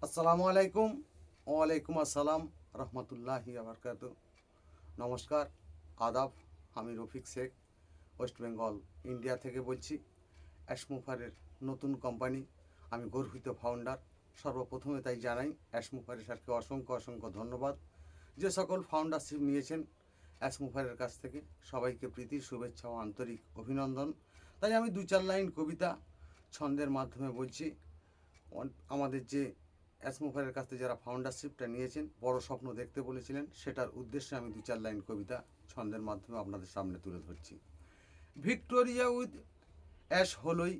আসসালামু আলাইকুম। ওয়ালাইকুম আসসালাম রহমতুল্লাহি আবরকাত। নমস্কার, আদাব। আমি রফিক শেখ, ওয়েস্ট বেঙ্গল ইন্ডিয়া থেকে বলছি। অ্যাশমুফারের নতুন কোম্পানি, আমি গর্বিত ফাউন্ডার। সর্বপ্রথমে তাই জানাই অ্যাশমুফারের স্যারকে অসংখ্য অসংখ্য ধন্যবাদ। যে সকল ফাউন্ডারশিপ নিয়েছেন অ্যাশমুফারের কাছ থেকে সবাইকে প্রীতি, শুভেচ্ছা ও আন্তরিক অভিনন্দন। তাই আমি 2-4 লাইন কবিতা ছন্দের মাধ্যমে বলছি। আমাদের যে অ্যাসমুফারের কাছ থেকে যারা ফাউন্ডারশিপটা নিয়েছেন, বড় স্বপ্ন দেখতে বলেছিলেন, সেটার উদ্দেশ্যে আমি 2-4 লাইন কবিতা ছন্দের মাধ্যমে আপনাদের সামনে তুলে ধরছি। ভিক্টোরিয়া উইথ অ্যাশ হলই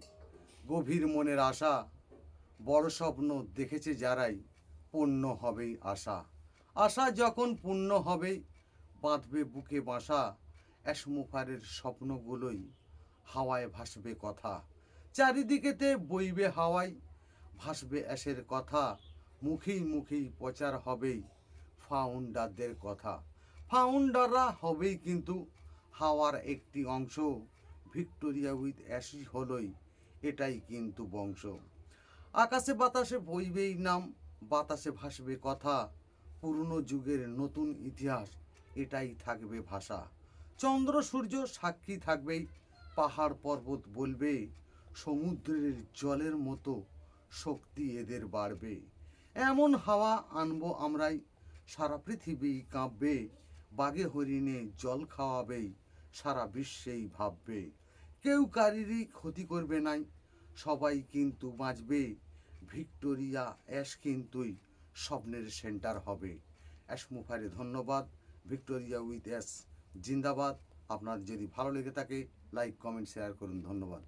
গভীর মনের আশা, বড় স্বপ্ন দেখেছে যারাই পূর্ণ হবেই আশা। আশা যখন পূর্ণ হবেই বাঁধবে বুকে বাসা, অ্যাসমুফারের স্বপ্নগুলোই হাওয়ায় ভাসবে কথা। চারিদিকেতে বইবে হাওয়ায় ভাসবে অ্যাশের কথা, মুখেই মুখেই প্রচার হবেই ফাউন্ডারদের কথা। ফাউন্ডাররা হবেই কিন্তু হাওয়ার একটি অংশ, ভিক্টোরিয়া উইথ অ্যাশই হলই এটাই কিন্তু বংশ। আকাশে বাতাসে বইবেই নাম, বাতাসে ভাসবে কথা, পুরনো যুগের নতুন ইতিহাস এটাই থাকবে ভাষা। চন্দ্র সূর্য সাক্ষী থাকবেই, পাহাড় পর্বত বলবে, সমুদ্রের জলের মতো শক্তি এদের বাড়বে। এমন হাওয়া আনবো আমরাই, সারা পৃথিবী কাঁপবে, বাঘে হরিণে জল খাওয়াবেই, সারা বিশ্বেই ভাববে। কেউ কারোরই ক্ষতি করবে নাই, সবাই কিন্তু বাঁচবে। ভিক্টোরিয়া অ্যাশ কিন্তুই স্বপ্নের সেন্টার হবে। অ্যাশমুফারে ধন্যবাদ। ভিক্টোরিয়া উইথ অ্যাশ জিন্দাবাদ। আপনার যদি ভালো লেগে থাকে লাইক, কমেন্ট, শেয়ার করুন। ধন্যবাদ।